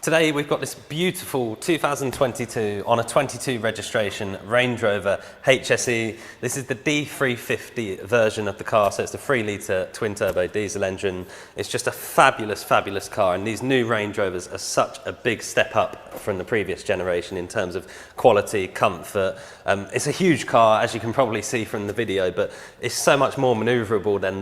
Today we've got this beautiful 2022 on a 22 registration Range Rover HSE. This is the D350 version of the car, so it's the 3-litre twin-turbo diesel engine. It's just a fabulous, fabulous car, and these new Range Rovers are such a big step up from the previous generation in terms of quality, comfort. It's a huge car, as you can probably see from the video, but it's so much more manoeuvrable than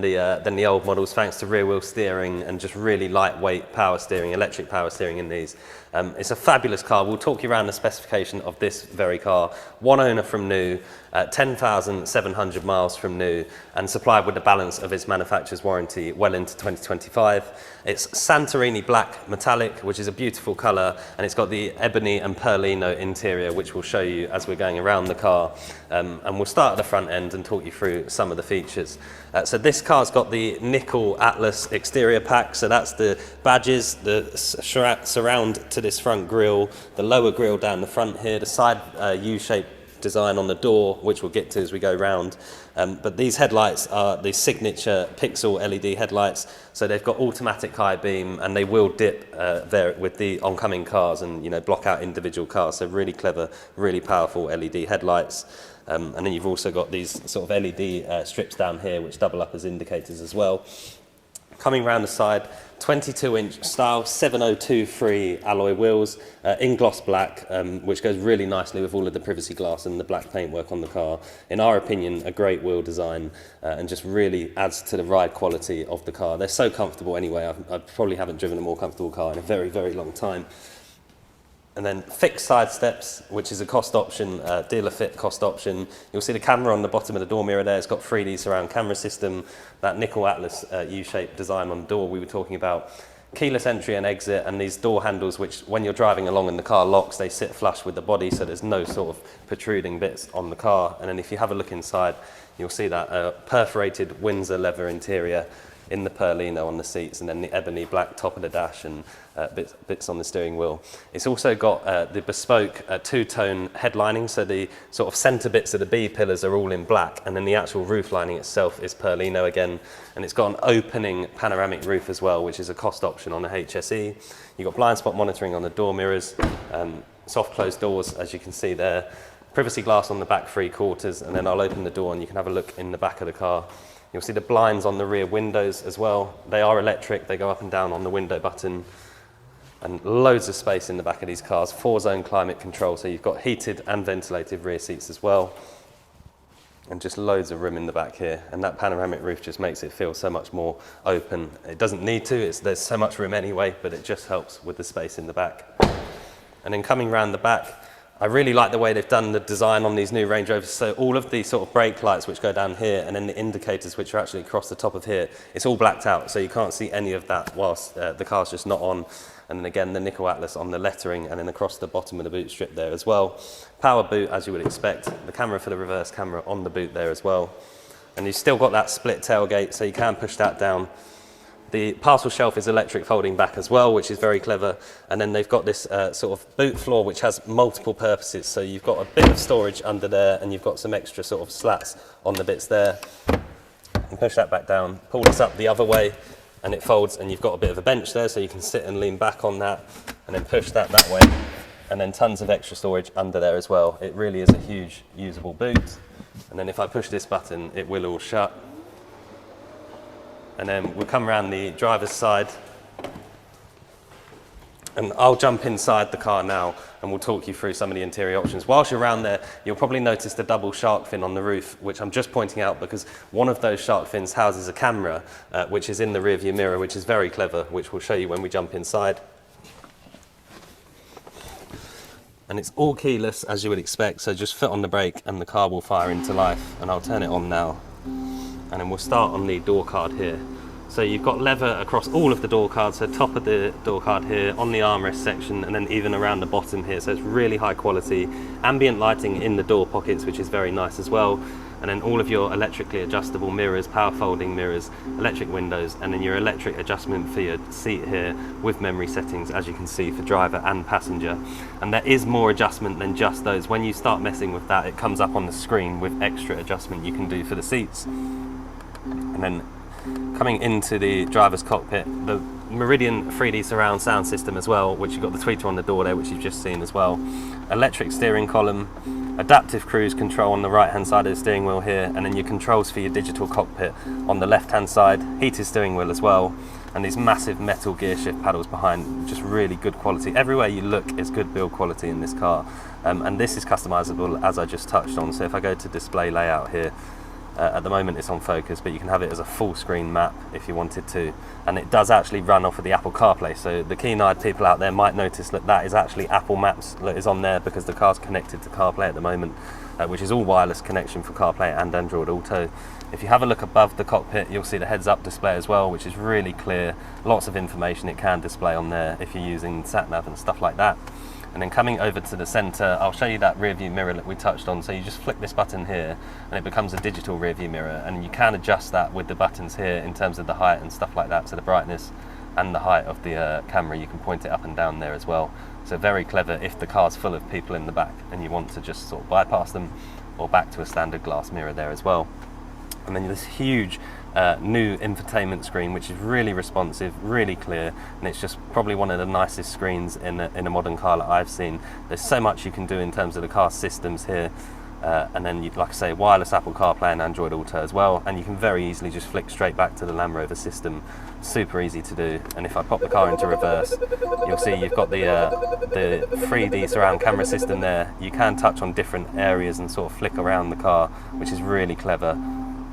the old models, thanks to rear-wheel steering and just really lightweight power steering, electric power steering in these. It's a fabulous car. We'll talk you around the specification of this very car. One owner from new, 10,700 miles from new, and supplied with the balance of its manufacturer's warranty well into 2025. It's Santorini Black metallic, which is a beautiful colour, and it's got the Ebony and Perlino interior, which we'll show you as we're going around the car. And we'll start at the front end and talk you through some of the features. So this car's got the nickel Atlas exterior pack, so that's the badges, the surround to this front grille, the lower grille down the front here, the side U-shaped design on the door, which we'll get to as we go round. But these headlights are the signature pixel LED headlights, so they've got automatic high beam, and they will dip there with the oncoming cars and, you know, block out individual cars. So really clever, really powerful LED headlights. And then you've also got these sort of LED strips down here which double up as indicators as well. Coming round the side, 22-inch style 7023 alloy wheels in gloss black, which goes really nicely with all of the privacy glass and the black paintwork on the car. In our opinion, a great wheel design and just really adds to the ride quality of the car. They're so comfortable anyway. I probably haven't driven a more comfortable car in a very, very long time. And then fixed side steps, which is a cost option, dealer fit cost option. You'll see the camera on the bottom of the door mirror there. It's got 3D surround camera system, that nickel Atlas U-shaped design on the door we were talking about. Keyless entry and exit, and these door handles, which when you're driving along and the car locks, they sit flush with the body, so there's no sort of protruding bits on the car. And then if you have a look inside, you'll see that perforated Windsor leather interior in the Perlino on the seats, and then the ebony black top of the dash and bits on the steering wheel. It's also got the bespoke two-tone headlining, so the sort of centre bits of the B pillars are all in black, and then the actual roof lining itself is Perlino again, and it's got an opening panoramic roof as well, which is a cost option on a HSE. You've got blind spot monitoring on the door mirrors, soft closed doors as you can see there, privacy glass on the back 3/4, and then I'll open the door and you can have a look in the back of the car. You'll see the blinds on the rear windows as well. They are electric, they go up and down on the window button, and loads of space in the back of these cars. 4-zone climate control, so you've got heated and ventilated rear seats as well, and just loads of room in the back here. And that panoramic roof just makes it feel so much more open. It doesn't need to, there's so much room anyway, but it just helps with the space in the back. And then coming around the back, I really like the way they've done the design on these new Range Rovers. So all of the sort of brake lights which go down here, and then the indicators which are actually across the top of here, it's all blacked out, so you can't see any of that whilst the car's just not on. And then again, the nickel Atlas on the lettering, and then across the bottom of the boot strip there as well. Power boot, as you would expect. The camera for the reverse camera on the boot there as well. And you've still got that split tailgate, so you can push that down. The parcel shelf is electric folding back as well, which is very clever. And then they've got this sort of boot floor, which has multiple purposes. So you've got a bit of storage under there, and you've got some extra sort of slats on the bits there. And push that back down, pull this up the other way, and it folds, and you've got a bit of a bench there, so you can sit and lean back on that, and then push that way. And then tons of extra storage under there as well. It really is a huge usable boot. And then if I push this button, it will all shut. And then we'll come around the driver's side, and I'll jump inside the car now and we'll talk you through some of the interior options. Whilst you're around there, you'll probably notice the double shark fin on the roof, which I'm just pointing out because one of those shark fins houses a camera, which is in the rear view mirror, which is very clever, which we'll show you when we jump inside. And it's all keyless, as you would expect, so just foot on the brake and the car will fire into life. And I'll turn it on now. And then we'll start on the door card here. So you've got leather across all of the door cards, so top of the door card here, on the armrest section, and then even around the bottom here, so it's really high quality. Ambient lighting in the door pockets, which is very nice as well. And then all of your electrically adjustable mirrors, power folding mirrors, electric windows, and then your electric adjustment for your seat here with memory settings, as you can see, for driver and passenger. And there is more adjustment than just those. When you start messing with that, it comes up on the screen with extra adjustment you can do for the seats. And then coming into the driver's cockpit, the Meridian 3D surround sound system as well, which you've got the tweeter on the door there, which you've just seen as well. Electric steering column, adaptive cruise control on the right hand side of the steering wheel here, and then your controls for your digital cockpit on the left hand side, heated steering wheel as well, and these massive metal gear shift paddles behind, just really good quality. Everywhere you look is good build quality in this car, and this is customizable as I just touched on. So if I go to display layout here, at the moment it's on focus, but you can have it as a full screen map if you wanted to, and it does actually run off of the Apple CarPlay. So the keen-eyed people out there might notice that that is actually Apple Maps that is on there, because the car's connected to CarPlay at the moment, which is all wireless connection for CarPlay and Android Auto. If you have a look above the cockpit, you'll see the heads-up display as well, which is really clear. Lots of information it can display on there if you're using sat-nav and stuff like that. And then coming over to the center, I'll show you that rear view mirror that we touched on. So you just flick this button here and it becomes a digital rear view mirror, and you can adjust that with the buttons here in terms of the height and stuff like that. So the brightness and the height of the camera, you can point it up and down there as well. So very clever if the car's full of people in the back and you want to just sort of bypass them, or back to a standard glass mirror there as well. And then this huge new infotainment screen, which is really responsive, really clear, and it's just probably one of the nicest screens in a modern car that I've seen. There's so much you can do in terms of the car systems here, and then like I say, wireless Apple CarPlay and Android Auto as well, and you can very easily just flick straight back to the Land Rover system. Super easy to do. And if I pop the car into reverse, you'll see you've got the 3D surround camera system there. You can touch on different areas and sort of flick around the car, which is really clever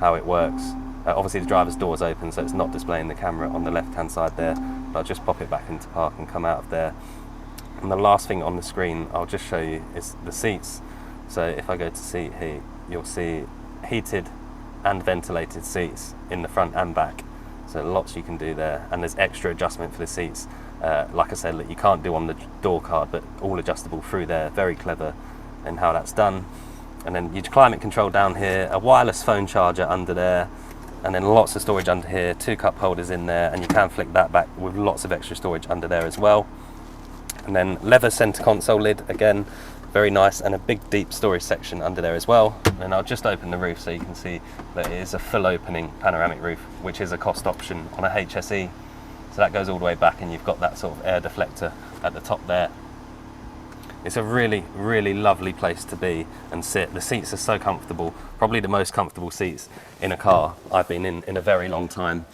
how it works. Obviously the driver's door is open, so it's not displaying the camera on the left hand side there, but I'll just pop it back into park and come out of there. And the last thing on the screen I'll just show you is the seats. So if I go to seat heat, you'll see heated and ventilated seats in the front and back. So lots you can do there, and there's extra adjustment for the seats. Like I said, you can't do on the door card, but all adjustable through there. Very clever in how that's done. And then your climate control down here, a wireless phone charger under there, and then lots of storage under here, 2 cup holders in there, and you can flick that back with lots of extra storage under there as well. And then leather center console lid, again, very nice, and a big deep storage section under there as well. And I'll just open the roof so you can see that it is a full opening panoramic roof, which is a cost option on a HSE. So that goes all the way back, and you've got that sort of air deflector at the top there. It's a really, really lovely place to be and sit. The seats are so comfortable, probably the most comfortable seats in a car I've been in a very long time.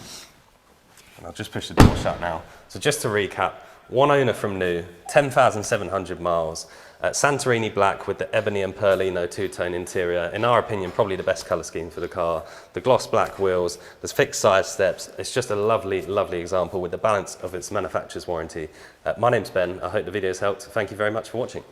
And I'll just push the door shut now. So just to recap, one owner from new, 10,700 miles, Santorini Black with the Ebony and Perlino two-tone interior. In our opinion, probably the best colour scheme for the car. The gloss black wheels, there's fixed side steps. It's just a lovely, lovely example with the balance of its manufacturer's warranty. My name's Ben. I hope the video's helped. Thank you very much for watching.